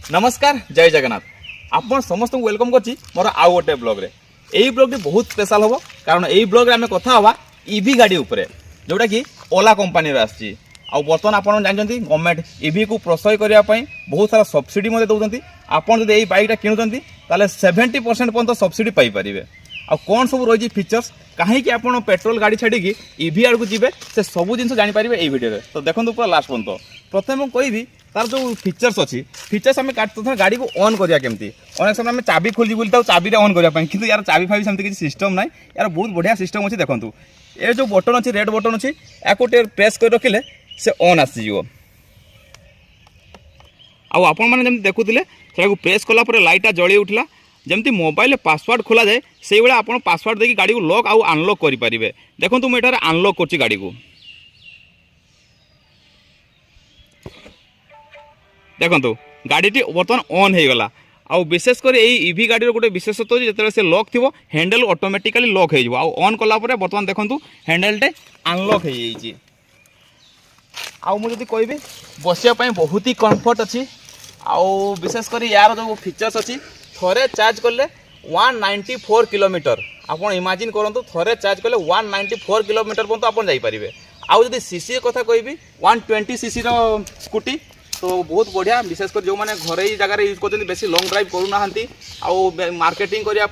नमस्कार जय जगन्नाथ आपण समस्त वेलकम करछि मोर आउ गोटे ब्लॉग रे। एई ब्लॉग बहुत स्पेशल होबो कारण एई ब्लॉग रे आमे कथा हवा ईवी गाड़ी उपरे जोटा कि ओला कंपनी रे आछि। आ बर्तमान आपण जानछन्ती गवर्नमेंट ईवी को प्रोत्साहित करिया पई बहुत सारा सब्सिडी मध्ये दउछन्ती। आपण जदि एई बाइक टा किनुछन्ती ताले 70% पर्यंत सब्सिडी पाई परिबे। आ कोन सब रही फीचर्स कहीं कि आप पेट्रोल गाड़ी छाड़ी ईवी आड़ को जी से सब जिन जानीपर ये वीडियो तो देखो पूरा लास्ट पर्यंत। प्रथम कहि तार जो फीचर्स अच्छी फीचर्स आम प्रथम गाड़ी को ऑन करिया केमती अनेक समय चाबी खोली बोलता चाबी ऑन करने कि यार चाबी फाबी सेमती किसी सिस्टम ना यार बहुत बढ़िया सिस्टम अच्छी। देखो ये जो बटन अच्छी रेड बटन अच्छी या प्रेस कर रखिले से ऑन आसीज। आपण मैंने देखुले प्रेस कला लाइटा जली उठला जमती मोबाइल पासवर्ड खोला जाए से भाई आप पासवर्ड देखिए गाड़ी को लॉक आउ अनलॉक करेंगे। देखो मुझे अनलॉक कर गाड़ी को देखो गाड़ी बर्तमान ऑन हो गला। आउ विशेषकर ईवी गाड़ी गोटे विशेषत्व जो से लॉक थी हैंडल ऑटोमेटिकली लॉक हो ऑन कलापर बर्तमान देखो हैंडल टे अनलॉक हो जाइए। आउ मुझे कहि बसापी बहुत ही कंफर्ट अच्छी। आउ विशेषकर यार जो फीचर्स अच्छी थरे चार्ज कले 194 किलोमीटर आप इमेजिन करूँ थरे चार्ज कले 194 किलोमीटर पर्यंत आप जाइपारे। आउ जब सीसी कथा कहि 120 सीसी स्कूटी तो बहुत बढ़िया विशेषकर जो मैंने घर जगह यूज कर बेसी लॉन्ग ड्राइव करूना आउ मार्केटिंग करने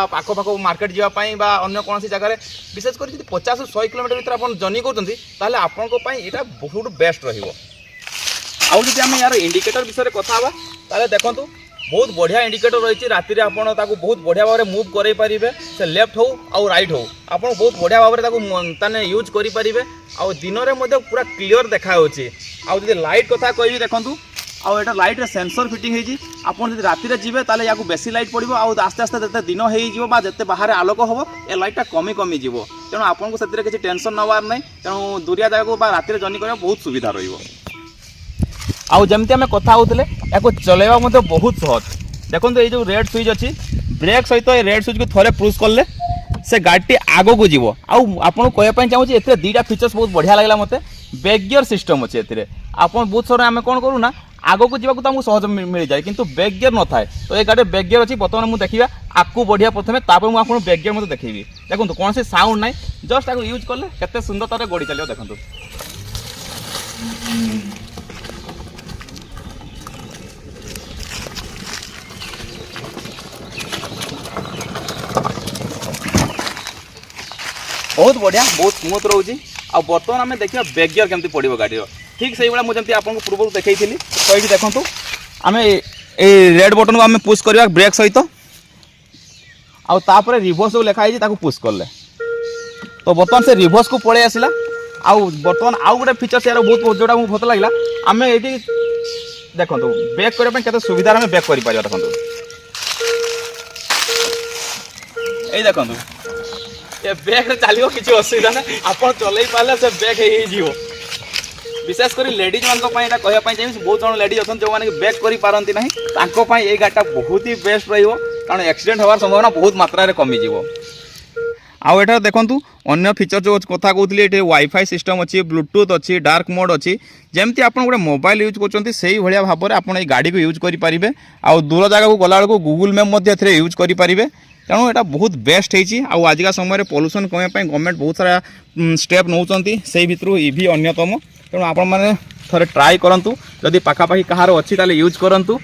पाख पाख मार्केट जावाई अन्य कौन जगह विशेषकर 50-100 किलोमीटर भर आप जर्नी करें आपंपाई बहुत बेस्ट रही। आउ जब आम यार इंडिकेटर विषय कथा ताले देखो बहुत बढ़िया इंडिकेटर रही राति आपको बहुत बढ़िया भाव में मूव करें से लेफ्ट हो आउ राइट हो आप बहुत बढ़िया भाव में यूज करेंगे। आउ दिन में पूरा क्लीयर देखा। आउ जब लाइट कथा कहि देखूँ आउ एटा लाइट रे सेंसर फिटिंग होती आपड़ जब राति जी ताले या बेसी लाइट पड़ो आउ आस्ते आस्ते जिते दिन होते बाहर आलोक हम ए लाइटा कमी कमी जीव तेणु आपको से किसी टेंशन नवार ना तेणु दूरिया जगह राति जर्नी करने बहुत सुविधा रही। आउ जमती आम कथा होते या चलैवा बहुत सहज। देखो ये जो रेड स्विच अच्छी ब्रेक सहित रेड स्विच को थोड़े पुश कले से गाड़ी आग को जीव। आपको कहवाई चाहूँगी ए दुईटा फीचर्स बहुत बढ़िया लगे मत। बैक गियर सिस्टम अच्छे आप बहुत सारा आम कौन करूँ ना आग को जीवा तो सहज मिल जाए किंतु बैक गियर न थाए। तो ये गाड़ी बैक गियर अच्छी बर्तमान मुझे देखा आगू बढ़िया प्रथम तापर मुझे बैक गियर मत देखी देखो कौन से साउंड ना जस्ट आपको यूज कले केते सुंदर तार गड़ी चलो। देखो बहुत बढ़िया बहुत स्मूथ रोचे। आ बर्तमान आम देखा बैक गियर केमती पड़ो गाड़ी ठीक से भाई मुझे आपको पूर्व देखी थी। तो ये देखो आम रेड बटन को आम पुश करवा ब्रेक सहित आउे रिभर्स जो लिखाई पुश कले तो बर्तमान से रिभर्स को पलि आसला। आउ बर्तमान आउ गोटे फीचर्स यार बहुत जोटा बहुत भल लगे आम ये देखो बैक करने के सुविधा आम बैक कर देखो ये देखो ये बैग चलो किसी असुविधा ना आप चल पारे से बैग हो। विशेषकर लेडीज मान कहवाई चाहिए बहुत जन लेडीज अच्छा जो मैंने बैक कर पारती ना ये गाड़ीटा बहुत ही बेस्ट कारण एक्सीडेंट होवार संभावना बहुत मात्रा कमिज। आउ एटा देखूँ अन्य फीचर जो कथा कहते ये वाईफाई सिस्टम अच्छी ब्लूटूथ अच्छी डार्क मोड अच्छी जमती आप गोटे मोबाइल यूज कर भाया भाव में आप गाड़ी को यूज करेंगे। आउ दूर जगह को गला बेलू गूगल मैप यूज करेंगे तेणु यहाँ बहुत बेस्ट होती। आजिका समय पॉल्यूशन कमाई गवर्नमेंट बहुत सारा स्टेप नौकरी से भितर ईवी अन्यतम तेणु आपण मैंने थे ट्राए करूँ जदि पखापाखि कहार अच्छी ताले यूज करूँ।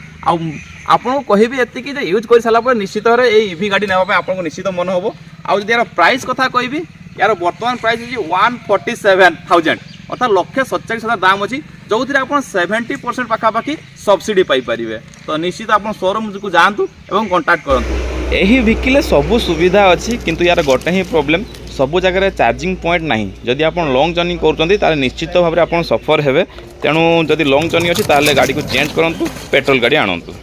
आपको कहबी ये यूज कर सारापर निश्चित भाव में ईवी गाड़ी नापी आपको निश्चित मन हम। आज यार प्राइस कथा कहबी यार बर्तमान प्राइस 147,000 अर्थात 1,47,000 दाम अच्छी जो थी आप 70% पखापाखि सब्सिडी पाइपर। तो निश्चित आप शोरूम को जातु और कंटाक्ट करूँ। यही व्हीकल सबू सुविधा अच्छी किंतु यार गोटे ही प्रॉब्लम सबू जगह चार्जिंग पॉइंट नहीं। जदि आप लॉन्ग जर्नी कर निश्चित भाव में आप सफर हे तेणु जदि लॉन्ग जर्नी अच्छी ताले गाड़ी को चेंज करूँ पेट्रोल गाड़ी आणतु।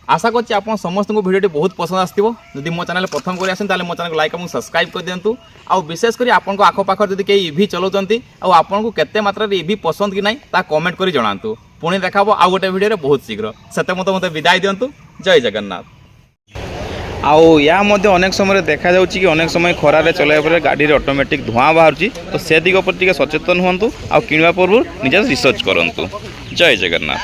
आशा करछि आप समस्त को वीडियो बहुत पसंद आसो। जदि मो चैनल प्रथम कर आसे मो चैनल को लाइक और सब्सक्राइब कर दिंतु। आउ विशेषकर आपको आखपाख जदि कई ईवी चलाउछंती आपको केते मात्रा ईवी पसंद कि नहीं ता कमेंट करी जणांतु। पुणी देखाबो आउ गोटे वीडियो बहुत शीघ्र सेते मते विदाय दिंतु। जय जगन्नाथ। आउ या अनेक समय देखा जाउछि कि अनेक समय खरारे चलाइबा गाड़ी रे ऑटोमेटिक धुआं बाहर तो से दिग पर टिके सचेतन हुंतु आ किणवा पूर्व निज रिसर्च करंतु। जय जगन्नाथ।